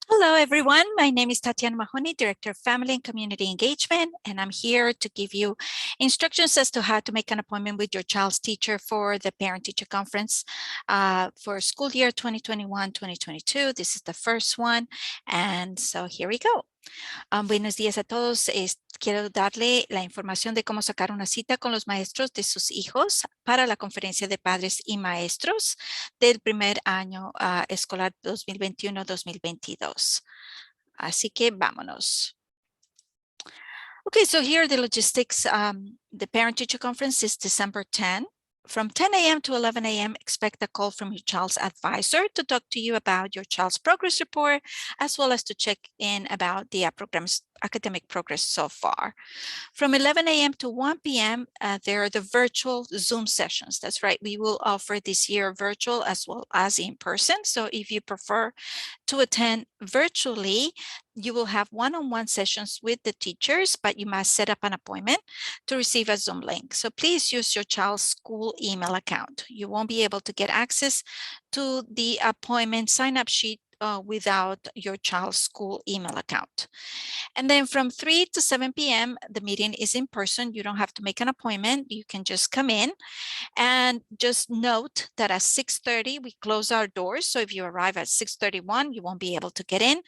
Hello, everyone. My name is Tatiana Mahoney, Director of Family and Community Engagement, and I'm here to give you instructions as to how to make an appointment with your child's teacher for the Parent-Teacher Conference for school year 2021-2022. This is the first one, and so here we go. Buenos días a todos. Quiero darle la información de cómo sacar una cita con los maestros de sus hijos para la conferencia de padres y maestros del primer año escolar 2021-2022. Así que vámonos. Okay, so here are the logistics. The Parent-Teacher Conference is December 10. From 10 a.m. to 11 a.m., expect a call from your child's advisor to talk to you about your child's progress report, as well as to check in about the program's academic progress so far. From 11 a.m. to 1 p.m., there are the virtual Zoom sessions. That's right. We will offer this year virtual as well as in person. So if you prefer to attend virtually, you will have one-on-one sessions with the teachers, but you must set up an appointment to receive a Zoom link. So please use your child's school email account. You won't be able to get access to the appointment sign-up sheet without your child's school email account. And then from 3 to 7 p.m., the meeting is in person. You don't have to make an appointment. You can just come in. And just note that at 6:30, we close our doors. So if you arrive at 6:31, you won't be able to get in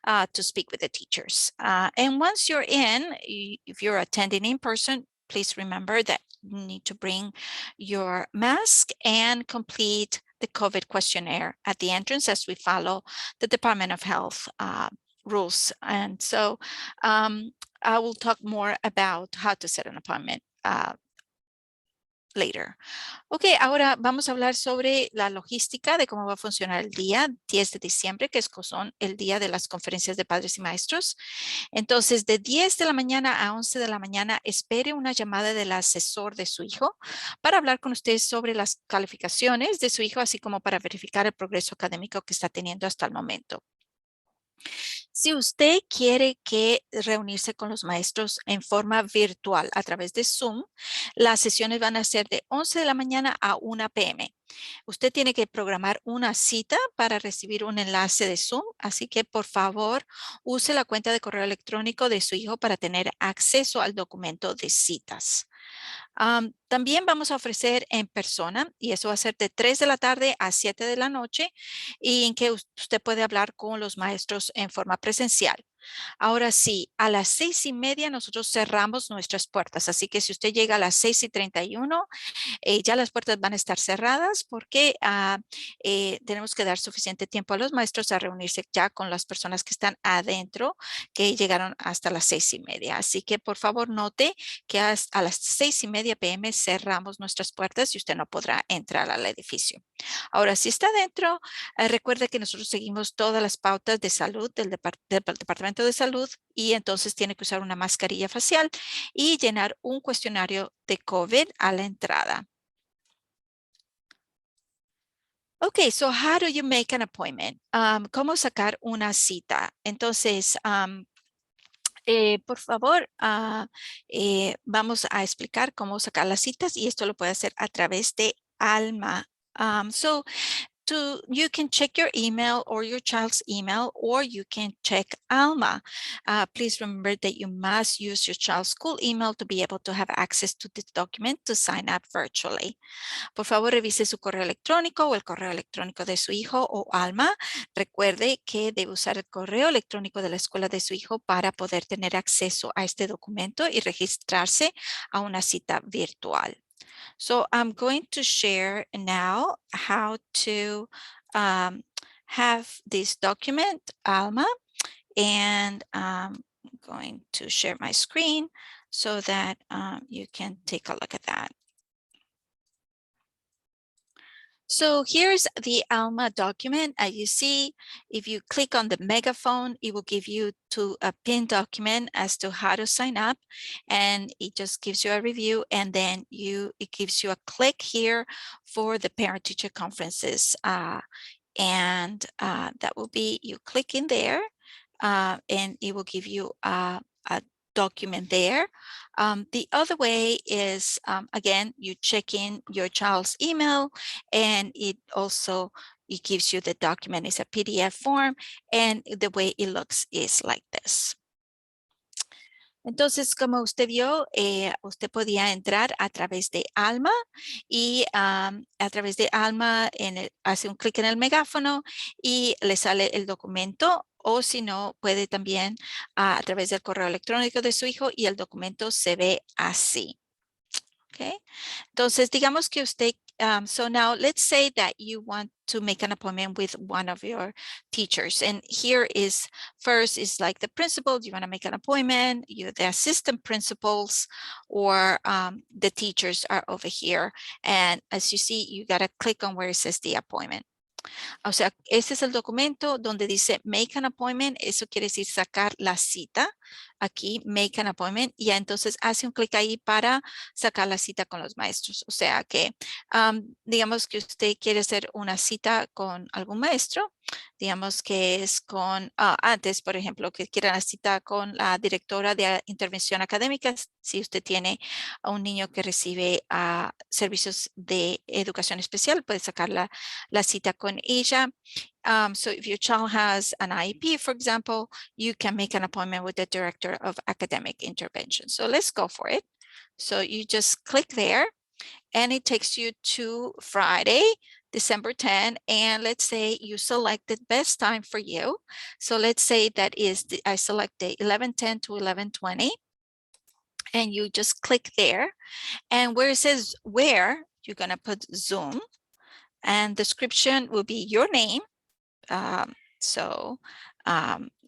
to speak with the teachers. And once you're in, if you're attending in person, please remember that you need to bring your mask and complete the COVID questionnaire at the entrance as we follow the Department of Health rules. And so I will talk more about how to set an appointment later. Ok, ahora vamos a hablar sobre la logística de cómo va a funcionar el día 10 de diciembre, que son el día de las conferencias de padres y maestros. Entonces, de 10 de la mañana a 11 de la mañana, espere una llamada del asesor de su hijo para hablar con ustedes sobre las calificaciones de su hijo, así como para verificar el progreso académico que está teniendo hasta el momento. Si usted quiere reunirse con los maestros en forma virtual a través de Zoom, las sesiones van a ser de 11 de la mañana a 1 p.m. Usted tiene que programar una cita para recibir un enlace de Zoom, así que por favor use la cuenta de correo electrónico de su hijo para tener acceso al documento de citas. También vamos a ofrecer en persona y eso va a ser de 3 de la tarde a 7 de la noche y en que usted puede hablar con los maestros en forma presencial. Ahora sí, a las 6:30 nosotros cerramos nuestras puertas, así que si usted llega a las 6:31, ya las puertas van a estar cerradas porque tenemos que dar suficiente tiempo a los maestros a reunirse ya con las personas que están adentro, que llegaron hasta las 6:30. Así que por favor note que a las 6:30 p.m. cerramos nuestras puertas y usted no podrá entrar al edificio. Ahora, si está adentro, recuerde que nosotros seguimos todas las pautas de salud del Departamento de Salud y entonces tiene que usar una mascarilla facial y llenar un cuestionario de COVID a la entrada. Okay, so how do you make an appointment? ¿Cómo sacar una cita? Entonces, por favor, vamos a explicar cómo sacar las citas y esto lo puede hacer a través de Alma. You can check your email or your child's email, or you can check Alma. Please remember that you must use your child's school email to be able to have access to this document to sign up virtually. Por favor, revise su correo electrónico o el correo electrónico de su hijo o Alma. Recuerde que debe usar el correo electrónico de la escuela de su hijo para poder tener acceso a este documento y registrarse a una cita virtual. So I'm going to share now how to have this document, Alma, and I'm going to share my screen so that you can take a look at that. So here's the Alma document. As you see, if you click on the megaphone, it will give you to a pinned document as to how to sign up. And it just gives you a review. And then it gives you a click here for the parent-teacher conferences. And that will be, you click in there and it will give you a document there. The other way is, again, you check in your child's email and it also it gives you the document. It's a PDF form, and the way it looks is like this. Entonces, como usted vio, usted podía entrar a través de Alma y a través de Alma hace un clic en el megáfono y le sale el documento, o si no, puede también a través del correo electrónico de su hijo y el documento se ve así. Okay. Entonces, digamos que usted, so now let's say that you want to make an appointment with one of your teachers. And here is, first is like the principal, you want to make an appointment, the assistant principals, or the teachers are over here. And as you see, you got to click on where it says the appointment. O sea, este es el documento donde dice make an appointment. Eso quiere decir sacar la cita. Aquí, make an appointment. Y ya entonces hace un clic ahí para sacar la cita con los maestros. O sea que, digamos que usted quiere hacer una cita con algún maestro. Digamos que es con, antes, por ejemplo, que quiera la cita con la directora de intervención académica. Si usted tiene a un niño que recibe servicios de educación especial, puede sacar la cita con ella. So if your child has an IEP, for example, you can make an appointment with the director of academic intervention. So let's go for it. So you just click there and it takes you to Friday, December 10, and let's say you select the best time for you. So let's say that is, I select the 11:10 to 11:20, and you just click there, and where it says where, you're gonna put Zoom, and description will be your name.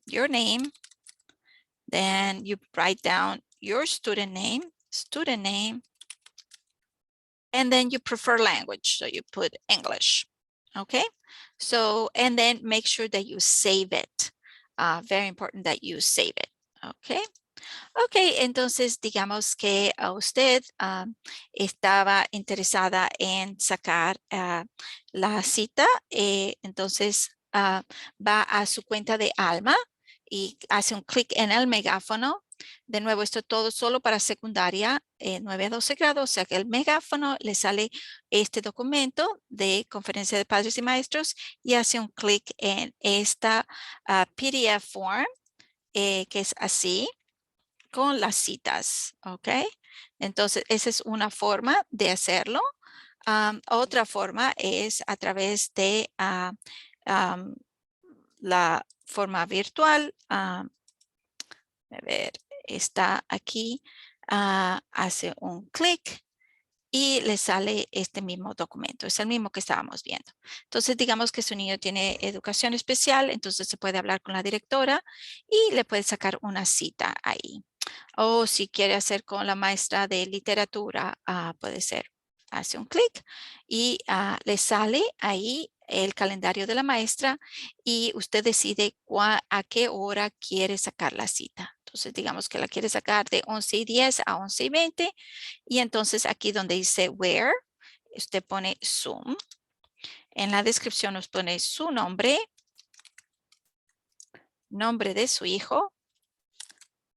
Your name, then you write down your student name, and then you prefer language. So you put English, okay? So, and then make sure that you save it. Very important that you save it, okay? Ok, entonces digamos que a usted estaba interesada en sacar la cita, entonces va a su cuenta de Alma y hace un clic en el megáfono. De nuevo, esto todo solo para secundaria 9 a 12 grados, o sea que el megáfono le sale este documento de conferencia de padres y maestros y hace un clic en esta PDF form que es así, con las citas, ¿ok? Entonces, esa es una forma de hacerlo. Otra forma es a través de la forma virtual. A ver, está aquí, hace un clic y le sale este mismo documento. Es el mismo que estábamos viendo. Entonces, digamos que su niño tiene educación especial, entonces se puede hablar con la directora y le puede sacar una cita ahí. O si quiere hacer con la maestra de literatura, puede ser. Hace un clic y le sale ahí el calendario de la maestra y usted decide a qué hora quiere sacar la cita. Entonces, digamos que la quiere sacar de 11:10 a 11:20 y entonces aquí donde dice where, usted pone Zoom. En la descripción nos pone su nombre de su hijo,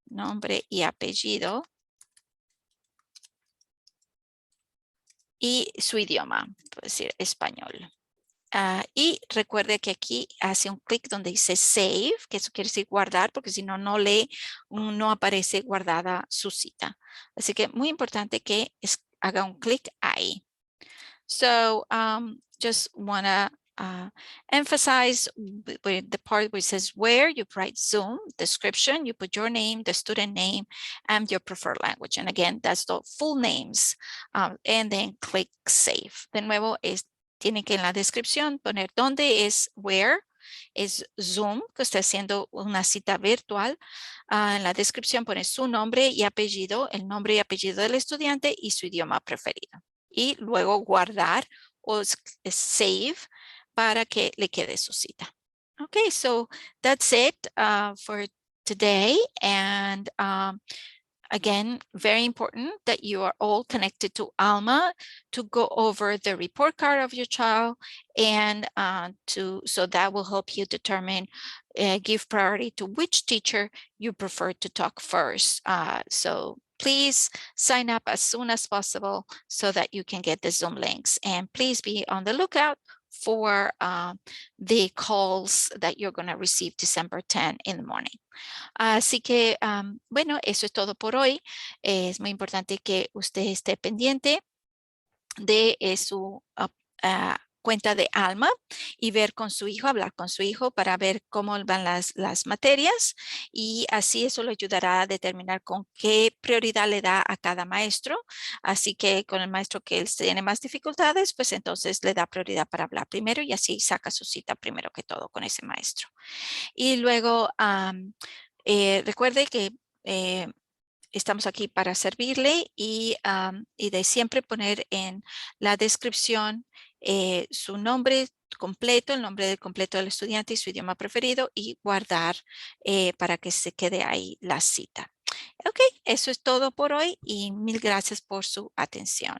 nombre y apellido, y su idioma, puede decir español. Y recuerde que aquí hace un clic donde dice save, que eso quiere decir guardar, porque si no, no aparece guardada su cita. Así que muy importante que haga un clic ahí. So just want to emphasize with the part where it says where, you write Zoom, description, you put your name, the student name, and your preferred language. And again, that's the full names. And then click save. De nuevo, tiene que en la descripción poner dónde es where, es Zoom, que está haciendo una cita virtual. En la descripción pone su nombre y apellido, el nombre y apellido del estudiante y su idioma preferido. Y luego guardar o save para que le quede su cita. Okay, so that's it for today. And again, very important that you are all connected to Alma to go over the report card of your child and so that will help you determine, give priority to which teacher you prefer to talk first. So please sign up as soon as possible so that you can get the Zoom links, and please be on the lookout for the calls that you're going to receive December 10 in the morning. Así que, bueno, eso es todo por hoy. Es muy importante que usted esté pendiente de su cuenta de Alma y ver con su hijo, hablar con su hijo para ver cómo van las materias, y así eso le ayudará a determinar con qué prioridad le da a cada maestro. Así que con el maestro que él tiene más dificultades, pues entonces le da prioridad para hablar primero y así saca su cita primero que todo con ese maestro. Y luego recuerde que estamos aquí para servirle, y de siempre poner en la descripción su nombre completo, el nombre completo del estudiante y su idioma preferido, y guardar para que se quede ahí la cita. Ok, eso es todo por hoy y mil gracias por su atención.